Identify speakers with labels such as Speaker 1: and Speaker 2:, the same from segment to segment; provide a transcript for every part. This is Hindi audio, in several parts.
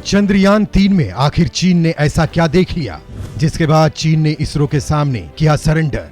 Speaker 1: चंद्रयान-3 में आखिर चीन ने ऐसा क्या देख लिया जिसके बाद चीन ने इसरो के सामने किया सरेंडर।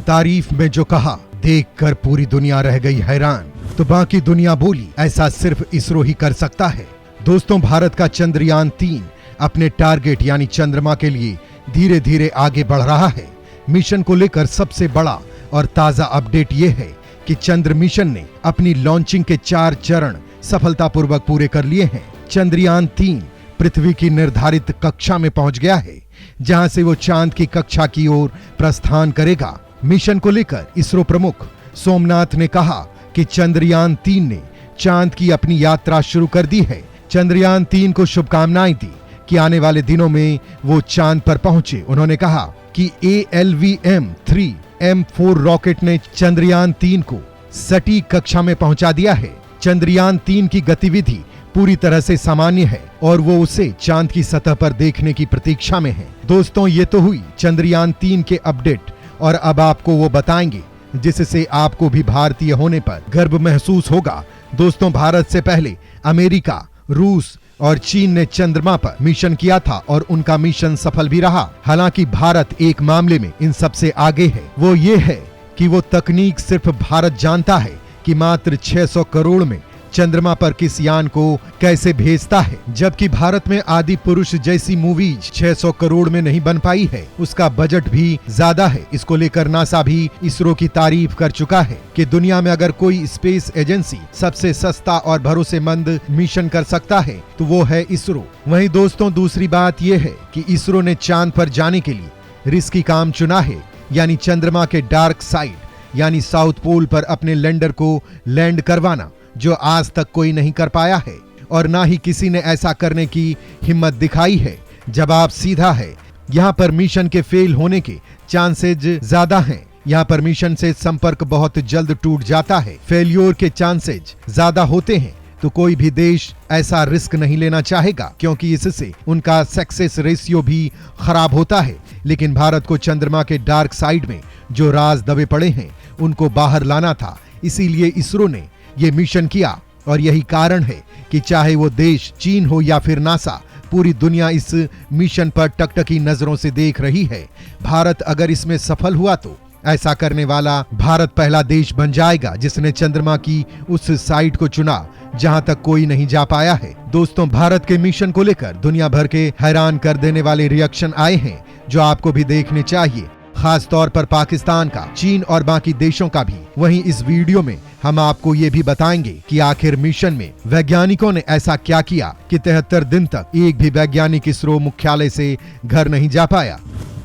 Speaker 1: तारीफ में जो कहा देखकर पूरी दुनिया रह गई हैरान, तो बाकी दुनिया बोली ऐसा सिर्फ इसरो ही कर सकता है। दोस्तों, भारत का चंद्रयान-3 अपने टारगेट यानी चंद्रमा के लिए धीरे धीरे आगे बढ़ रहा है। मिशन को लेकर सबसे बड़ा और ताजा अपडेट ये है कि चंद्र मिशन ने अपनी लॉन्चिंग के 4 चरण सफलतापूर्वक पूरे कर लिए हैं। चंद्रयान-3 पृथ्वी की निर्धारित कक्षा में पहुंच गया है, जहां से वो चांद की कक्षा की ओर प्रस्थान करेगा। मिशन को लेकर इसरो प्रमुख सोमनाथ ने कहा कि चंद्रयान-3 ने चांद की अपनी यात्रा शुरू कर दी है। चंद्रयान-3 को शुभकामनाएं दी कि आने वाले दिनों में वो चांद पर पहुंचे। उन्होंने कहा कि ALVM-3 M4 रॉकेट ने चंद्रयान-3 को सटीक कक्षा में पहुंचा दिया है। चंद्रयान-3 की गतिविधि पूरी तरह से सामान्य है और वो उसे चांद की सतह पर देखने की प्रतीक्षा में है। दोस्तों, ये तो हुई चंद्रयान-3 के अपडेट और अब आपको वो बताएंगे जिससे आपको भी भारतीय होने पर गर्व महसूस होगा। दोस्तों, भारत से पहले अमेरिका, रूस और चीन ने चंद्रमा पर मिशन किया था और उनका मिशन सफल भी रहा। हालांकि भारत एक मामले में इन सबसे आगे है। वो ये है कि वो तकनीक सिर्फ भारत जानता है कि मात्र 600 करोड़ में चंद्रमा पर किस यान को कैसे भेजता है, जबकि भारत में आदि पुरुष जैसी मूवीज 600 करोड़ में नहीं बन पाई है। उसका बजट भी ज्यादा है। इसको लेकर नासा भी इसरो की तारीफ कर चुका है कि दुनिया में अगर कोई स्पेस एजेंसी सबसे सस्ता और भरोसेमंद मिशन कर सकता है तो वो है इसरो। वहीं दोस्तों, दूसरी बात यह है कि इसरो ने चांद पर जाने के लिए रिस्की काम चुना है, यानी चंद्रमा के डार्क साइड यानी साउथ पोल पर अपने लैंडर को लैंड करवाना, जो आज तक कोई नहीं कर पाया है और ना ही किसी ने ऐसा करने की हिम्मत दिखाई है। जवाब सीधा है, यहाँ पर मिशन के फेल होने के चांसेज ज्यादा हैं। यहाँ पर मिशन से संपर्क बहुत जल्द टूट जाता है। फेल्योर के चांसेज ज्यादा होते हैं तो कोई भी देश ऐसा रिस्क नहीं लेना चाहेगा, क्योंकि इससे उनका सक्सेस रेशियो भी खराब होता है। लेकिन भारत को चंद्रमा के डार्क साइड में जो राज दबे पड़े हैं उनको बाहर लाना था, इसीलिए इसरो ने ये मिशन किया। और यही कारण है कि चाहे वो देश चीन हो या फिर नासा, पूरी दुनिया इस मिशन पर टकटकी नजरों से देख रही है। भारत अगर इसमें सफल हुआ तो ऐसा करने वाला भारत पहला देश बन जाएगा जिसने चंद्रमा की उस साइट को चुना जहां तक कोई नहीं जा पाया है। दोस्तों, भारत के मिशन को लेकर दुनिया भर के हैरान कर देने वाले रिएक्शन आए हैं जो आपको भी देखने चाहिए, खास तौर पर पाकिस्तान का, चीन और बाकी देशों का भी। वहीं इस वीडियो में हम आपको ये भी बताएंगे कि आखिर मिशन में वैज्ञानिकों ने ऐसा क्या किया कि 73 दिन तक एक भी वैज्ञानिक इसरो मुख्यालय से घर नहीं जा पाया।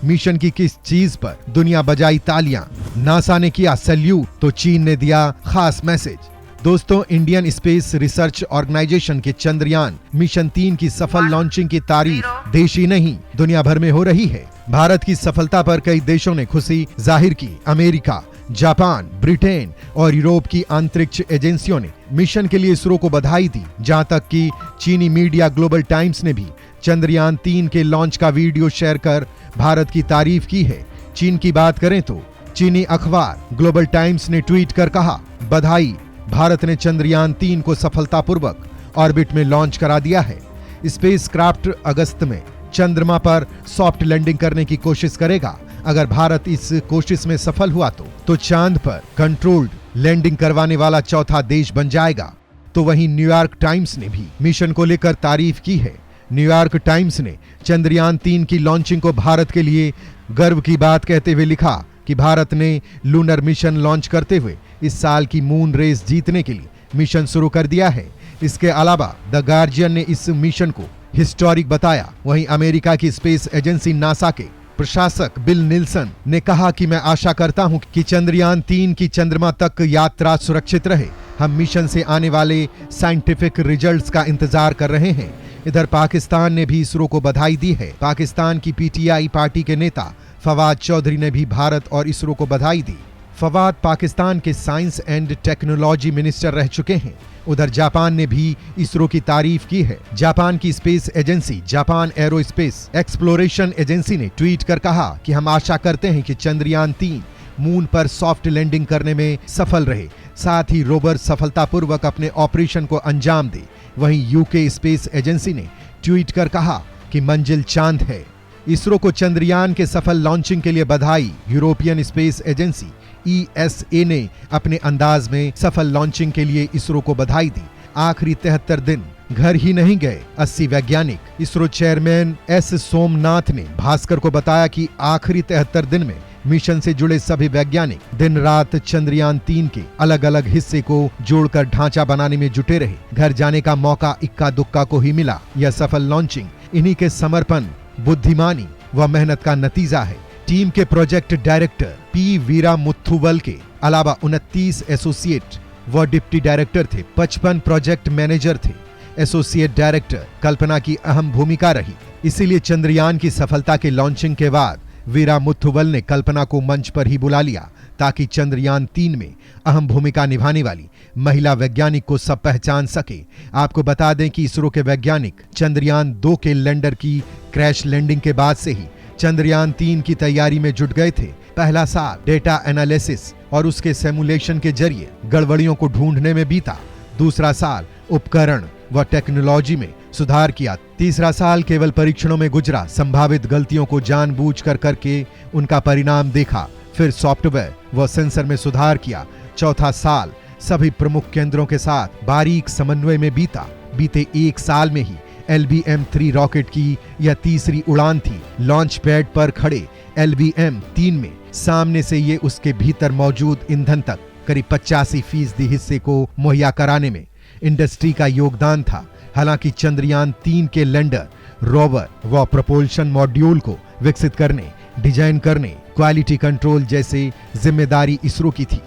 Speaker 1: मिशन की किस चीज पर दुनिया बजाई तालियां, नासा ने किया सैल्यूट तो चीन ने दिया खास मैसेज। दोस्तों, इंडियन स्पेस रिसर्च ऑर्गेनाइजेशन के चंद्रयान मिशन 3 की सफल लॉन्चिंग की तारीफ देश ही नहीं दुनिया भर में हो रही है। भारत की सफलता पर कई देशों ने खुशी जाहिर की। अमेरिका, जापान, ब्रिटेन और यूरोप की अंतरिक्ष एजेंसियों ने मिशन के लिए इसरो को बधाई दी। जहां तक कि चीनी मीडिया ग्लोबल टाइम्स ने भी चंद्रयान-3 के लॉन्च का वीडियो शेयर कर भारत की तारीफ की है। चीन की बात करें तो चीनी अखबार ग्लोबल टाइम्स ने ट्वीट कर कहा, बधाई, भारत ने चंद्रयान-3 को सफलतापूर्वक ऑर्बिट में लॉन्च करा दिया है। स्पेसक्राफ्ट अगस्त में चंद्रमा पर सॉफ्ट लैंडिंग करने की कोशिश करेगा। अगर भारत इस कोशिश में सफल हुआ तो चांद पर कंट्रोल्ड लैंडिंग करवाने वाला चौथा देश बन जाएगा। तो वहीं न्यूयॉर्क टाइम्स ने भी मिशन को लेकर तारीफ की है। न्यूयॉर्क टाइम्स ने चंद्रयान-3 की लॉन्चिंग को भारत के लिए गर्व की बात कहते हुए लिखा कि भारत ने लूनर मिशन लॉन्च करते हुए इस साल की मून रेस जीतने के लिए मिशन शुरू कर दिया है। इसके अलावा द गार्जियन ने इस मिशन को हिस्टोरिक बताया। वहीं अमेरिका की स्पेस एजेंसी नासा के प्रशासक बिल निल्सन ने कहा कि मैं आशा करता हूं कि चंद्रयान-3 की चंद्रमा तक यात्रा सुरक्षित रहे। हम मिशन से आने वाले साइंटिफिक रिजल्ट्स का इंतजार कर रहे हैं। इधर पाकिस्तान ने भी इसरो को बधाई दी है। पाकिस्तान की PTI पार्टी के नेता फवाद चौधरी ने भी भारत और इसरो को बधाई दी। फवाद पाकिस्तान के साइंस एंड टेक्नोलॉजी मिनिस्टर रह चुके हैं। उधर जापान ने भी इसरो की तारीफ की है। जापान की space agency Japan aerospace exploration agency ने ट्वीट कर कहा कि हम आशा करते हैं कि चंद्रयान-3 मून पर सॉफ्ट लैंडिंग करने में सफल रहे, साथ ही रोवर सफलतापूर्वक अपने ऑपरेशन को अंजाम दे। वहीं यूके स्पेस एजेंसी ने ट्वीट कर कहा कि मंजिल चांद है। इसरो को चंद्रयान के सफल लॉन्चिंग के लिए बधाई। यूरोपियन स्पेस एजेंसी ESA ने अपने अंदाज में सफल लॉन्चिंग के लिए इसरो को बधाई दी। आखिरी 73 दिन घर ही नहीं गए 80 वैज्ञानिक। इसरो चेयरमैन S सोमनाथ ने भास्कर को बताया कि आखिरी 73 दिन में मिशन से जुड़े सभी वैज्ञानिक दिन रात चंद्रयान 3 के अलग अलग हिस्से को जोड़कर ढांचा बनाने में जुटे रहे। घर जाने का मौका इक्का दुक्का को ही मिला। यह सफल लॉन्चिंग इन्हीं के समर्पण, बुद्धिमानी व मेहनत का नतीजा है। टीम के प्रोजेक्ट डायरेक्टर P वीरामुथुवल के अलावा 29 एसोसिएट व डिप्टी डायरेक्टर थे। 55 प्रोजेक्ट मैनेजर थे। एसोसिएट डायरेक्टर कल्पना की अहम भूमिका रही। इसीलिए चंद्रयान की सफलता के लॉन्चिंग के बाद वीरामुथुवल ने कल्पना को मंच पर ही बुला लिया ताकि चंद्रयान 3 में अहम भूमिका निभाने वाली महिला वैज्ञानिक को सब पहचान सके। आपको बता दें कि इसरो के वैज्ञानिक चंद्रयान 2 के लैंडर की क्रैश लैंडिंग के बाद से ही चंद्रयान 3 की तैयारी में जुट गए थे। पहला साल डेटा एनालिसिस और उसके सिमुलेशन के जरिए गड़बड़ियों को ढूंढने में बीता। दूसरा साल उपकरण व टेक्नोलॉजी में सुधार किया। तीसरा साल केवल परीक्षणों में गुजरा। संभावित गलतियों को जानबूझकर करके उनका परिणाम देखा। फिर सॉफ्टवेयर व सेंसर में सुधार किया। चौथा साल सभी प्रमुख केंद्रों के साथ बारीक समन्वय में बीता। बीते एक साल में ही LBM-3 रॉकेट की यह तीसरी उड़ान थी। लॉन्च पैड पर खड़े LBM-3 में सामने से ये उसके भीतर मौजूद ईंधन तक करीब 85% हिस्से को मुहैया कराने में इंडस्ट्री का योगदान था। हालांकि चंद्रयान 3 के लैंडर, रोवर व प्रोपल्शन मॉड्यूल को विकसित करने, डिजाइन करने, क्वालिटी कंट्रोल जैसे जिम्मेदारी इसरो की थी।